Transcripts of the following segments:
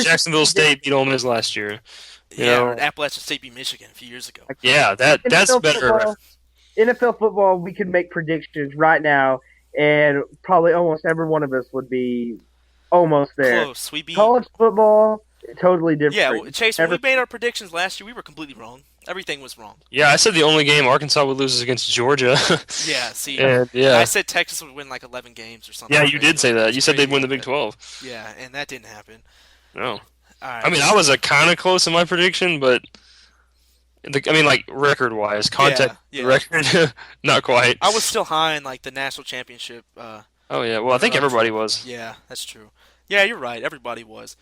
Jacksonville State beat Ole Miss last year. You Yeah, or know, Appalachian State beat Michigan a few years ago. yeah, that's NFL better. football, NFL football, we could make predictions right now, and probably almost every one of us would be almost there. Close. We beat. College football, totally Yeah, different. Chase. When we Never. made our predictions last year, we were completely wrong. Everything was wrong. Yeah, I said the only game Arkansas would lose is against Georgia. Yeah. See, And and I yeah, said Texas would win like 11 games or something yeah, you did crazy. say that. It's You said they'd crazy win the like Big that. 12. Yeah, and that didn't happen. No. All I right. mean, I was a kind of close in my prediction, but I mean, like record-wise, Yeah, contact yeah. record, not quite. I was still high in like the national championship. Oh yeah, well, I think Runners. everybody was. Yeah, that's true. Yeah, you're right. Everybody was.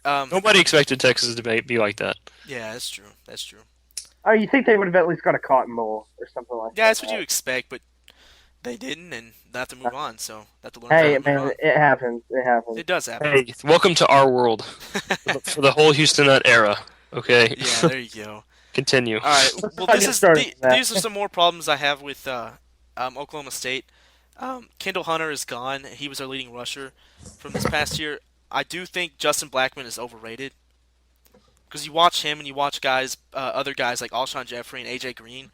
Nobody expected Texas to be like that. Yeah, that's true. That's true. Oh, you think they would have at least got a Cotton Bowl or something like Yeah, that? that's what you expect, but they didn't, and they have to move on. So they have to learn Hey, how to move man, on. it happens. It happens. It does happen. Hey, welcome to our world for the whole Houston Nut era. Okay, Yeah, there you go. continue. All right. Let's Well, not this get is started on that. these are some more problems I have with Oklahoma State. Kendall Hunter is gone. He was our leading rusher from this past year. I do think Justin Blackman is overrated because you watch him and you watch other guys like Alshon Jeffrey and AJ Green.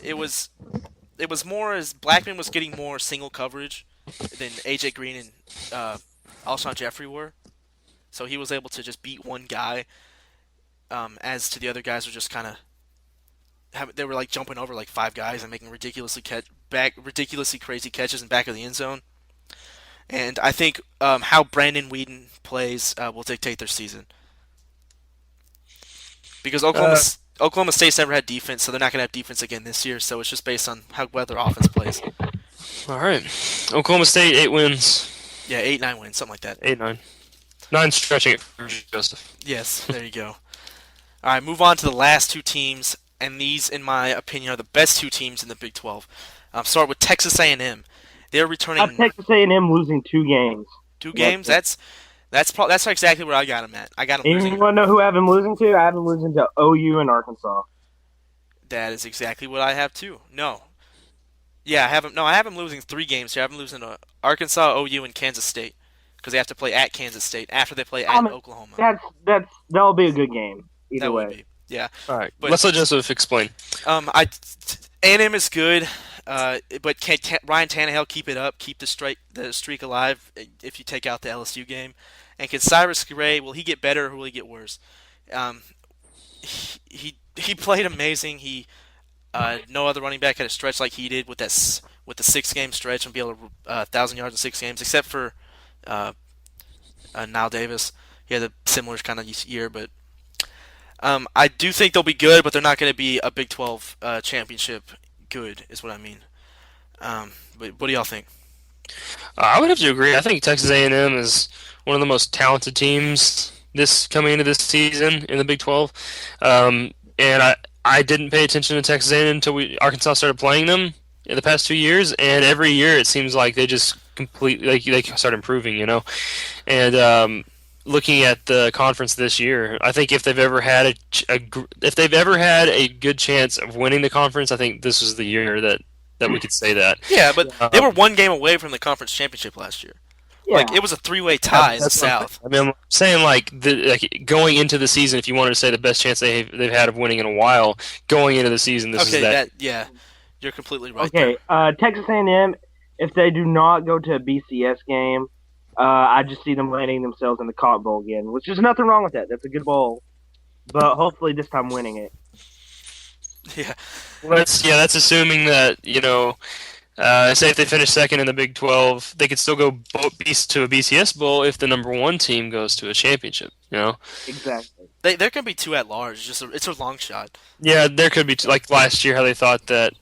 It was more as Blackman was getting more single coverage than AJ Green and Alshon Jeffrey were. So he was able to just beat one guy, as to the other guys were just kind of they were like jumping over like five guys and making ridiculously crazy catches in back of the end zone. And I think how Brandon Whedon plays will dictate their season because Uh, Oklahoma State's never had defense, so they're not going to have defense again this year. So it's just based on how well their offense plays. all right, Oklahoma State 8 wins, Yeah, 8-9 wins, something like that. 8-9, 9 stretching it for Joseph. Yes, there you go. All right, move on to the last two teams, and these, in my opinion, are the best two teams in the Big 12. Start with Texas A&M. They're I have returning Texas A&M losing 2 games. two games. That's exactly where I got them at. I got them And losing. you want to know who I have them losing to? I have them losing to OU and Arkansas. That is exactly what I have too. No, yeah, I have them. No, I have them losing 3 games here. I have them losing to Arkansas, OU, and Kansas State because they have to play at Kansas State after they play I at mean, Oklahoma. that'll be a good game either That would way. be, yeah. All right, But let's let Joseph explain. A&M is good, but can Ryan Tannehill keep it up, keep the streak alive if you take out the LSU game? And can Cyrus Gray, will he get better or will he get worse? Um, he played amazing. No other running back had a stretch like he did with with the 6 game stretch and be able to 1,000 yards in 6 games, except for uh, Nile Davis. He had a similar kind of year, but I do think they'll be good, but they're not going to be a Big 12 championship good, is what I mean. But what do y'all think? I would have to agree. I think Texas A&M is one of the most talented teams this coming into this season in the Big 12. And I didn't pay attention to Texas A&M until Arkansas started playing them in the past 2 years, and every year it seems like they just completely they start improving, you know. And looking at the conference this year, I think if they've ever had if they've ever had a good chance of winning the conference, I think this was the year that we could say that. Yeah, but they were Um, 1 game away from the conference championship last year. Yeah, Like it was a 3-way tie in the That's what South. I mean, I'm saying like going into the season, if you wanted to say the best chance they've had of winning in a while, going into the season, this Okay, is that. yeah, you're completely right okay. there. Texas A&M, if they do not go to a BCS game, I just see them landing themselves in the Cotton Bowl again, which is nothing wrong with that. That's a good bowl, but hopefully this time winning it. Yeah, Well, that's assuming that say if they finish second in the Big 12, they could still go to a BCS bowl if the number one team goes to a championship. You know, Exactly. there can be 2 at large. It's a long shot. yeah, there could be like last year how they thought that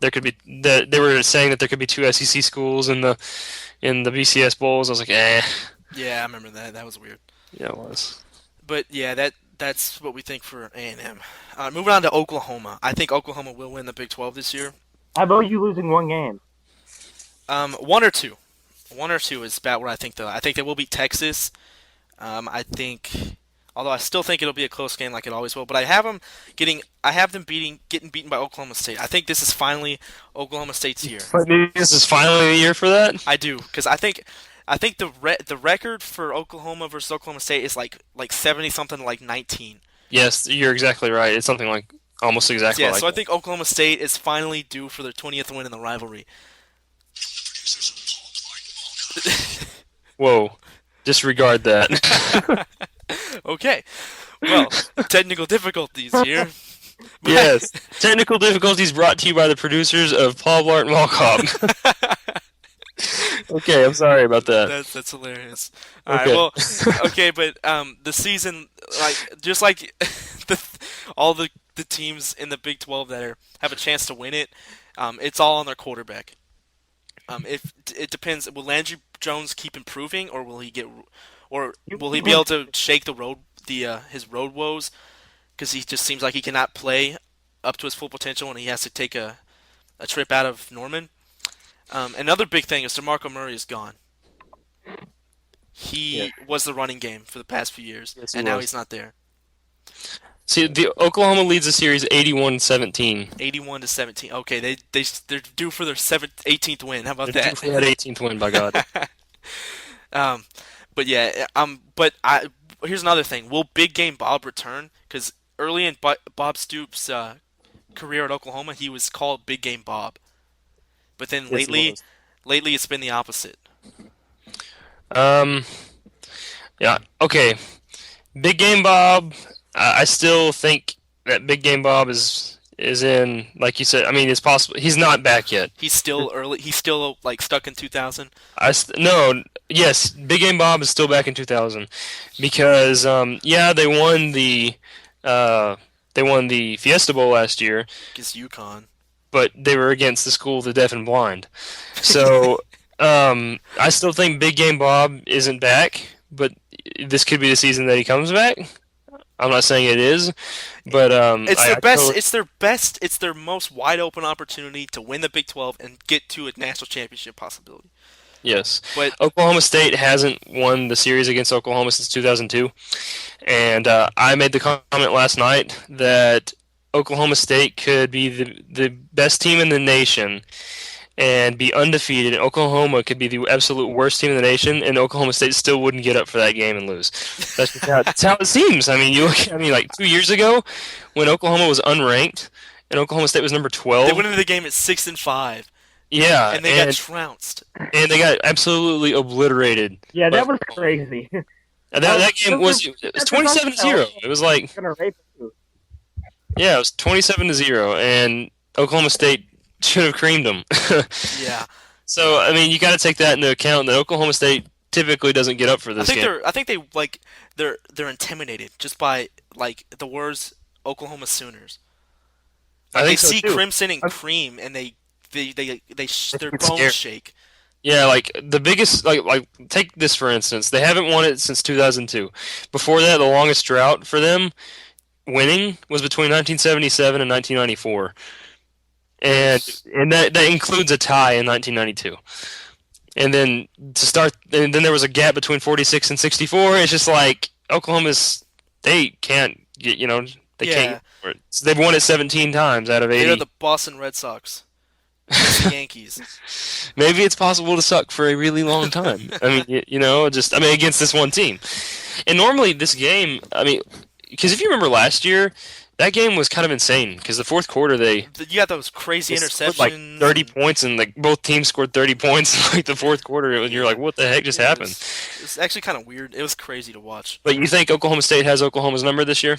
there could be that they were saying that there could be 2 SEC schools in the BCS bowls. I was like, Yeah, I remember that. That was weird. yeah, it was. But yeah, that's what we think for A&M. Moving on to Oklahoma. I think Oklahoma will win the Big 12 this year. How about you losing 1 game? 1 or 2. 1 or 2 is about what I think, though. I think they will beat Texas. Although I still think it'll be a close game like it always will. But I have them getting beaten by Oklahoma State. I think this is finally Oklahoma State's year. But maybe this is finally the year for that. I do, because I think I think the record for Oklahoma versus Oklahoma State is like 70 something, like 19. Yes, you're exactly right. It's something like almost exactly Yeah, like so I that. think Oklahoma State is finally due for their 20th win in the rivalry. Whoa, disregard that. Okay, well, technical difficulties here. Yes, technical difficulties brought to you by the producers of Paul Blart Mall Cop. Okay, I'm sorry about that. That's hilarious. All right, Okay. well, okay, but the season, like just like the all the teams in the Big 12 that have a chance to win it, it's all on their quarterback. If it depends, will Landry Jones keep improving, or will he be able to shake his road woes? Because he just seems like he cannot play up to his full potential, and he has to take a trip out of Norman. Another big thing is DeMarco Murray is gone. Yeah. He was the running game for the past few years, Yes, he and now was. he's not there. See, the Oklahoma leads the series 81-17. 81-17. Okay, they're due for their 18th win. How about They're due that? for that 18th win, by God. um, but yeah, here's another thing. Will Big Game Bob return? Because early in Bob Stoops' career at Oklahoma, he was called Big Game Bob. But then Yes, he lately it's been the opposite. was. Yeah, okay. Big Game Bob, I still think that Big Game Bob is in, like you said, I mean, it's possible. He's not back yet. He's still early. He's still like stuck in 2000. No, yes, Big Game Bob is still back in 2000 because yeah, they won the Fiesta Bowl last year, Against UConn. but they were against the school of the deaf and blind. So I still think Big Game Bob isn't back, but this could be the season that he comes back. I'm not saying it is, but It's I their best. totally- It's their best. It's their most wide open opportunity to win the Big 12 and get to a national championship possibility. yes. But Oklahoma State hasn't won the series against Oklahoma since 2002, and I made the comment last night that Oklahoma State could be the best team in the nation and be undefeated, and Oklahoma could be the absolute worst team in the nation, and Oklahoma State still wouldn't get up for that game and lose. That's how it seems. I mean, like 2 years ago, when Oklahoma was unranked and Oklahoma State was number they 12. went into the game at 6-5, Yeah, and they got trounced. and they got absolutely obliterated. Yeah, that But- was crazy. that game was 27-0. It was like, Gonna rape you. yeah, it was 27-0, and Oklahoma State should have creamed them. Yeah, So I mean, you got to take that into account. That Oklahoma State typically doesn't get up for this game. I think they're intimidated just by like the words Oklahoma Sooners. I Like, they think so see too. crimson and cream, and their It's bones scary. shake. Yeah, like the biggest, like take this for instance. They haven't won it since 2002. Before that, the longest drought for them winning was between 1977 and 1994, and that includes a tie in 1992. And then and then there was a gap between 46 and 64. It's just like Oklahoma State can't get, they Yeah. can't. So they've won it 17 times out of They are 80. the Boston Red Sox. Against the Yankees. Maybe it's possible to suck for a really long time. I mean, against this one team. And normally this game, I mean, because if you remember last year, that game was kind of insane. Because the fourth quarter You got those crazy they scored like interceptions. 30 points, and like both teams scored 30 points in like the fourth quarter. And you're like, what the heck just Yeah, happened? It was actually kind of weird. It was crazy to watch. But you think Oklahoma State has Oklahoma's number this year?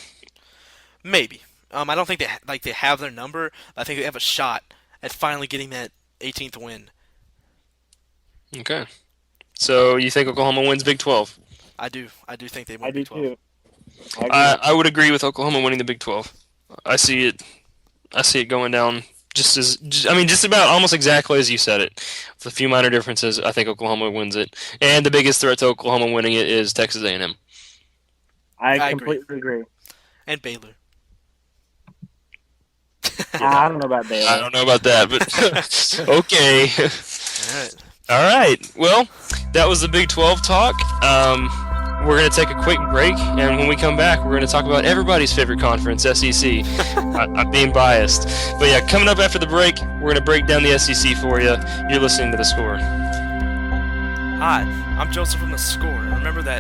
Maybe. I don't think they have their number. I think they have a shot at finally getting that 18th win. Okay. So you think Oklahoma wins Big 12? I do. I do think they win I do Big 12. too. I agree. I would agree with Oklahoma winning the Big 12. I see it going down just about almost exactly as you said it. With a few minor differences, I think Oklahoma wins it. And the biggest threat to Oklahoma winning it is Texas A&M. I I completely agree. And Baylor. I don't know about Baylor. I don't know about that, but okay. All right. All right. Well, that was the Big 12 talk. We're going to take a quick break, and when we come back, we're going to talk about everybody's favorite conference, SEC. I'm being biased. But yeah, coming up after the break, we're going to break down the SEC for you. You're listening to The Score. Hi, I'm Joseph from the score. Remember that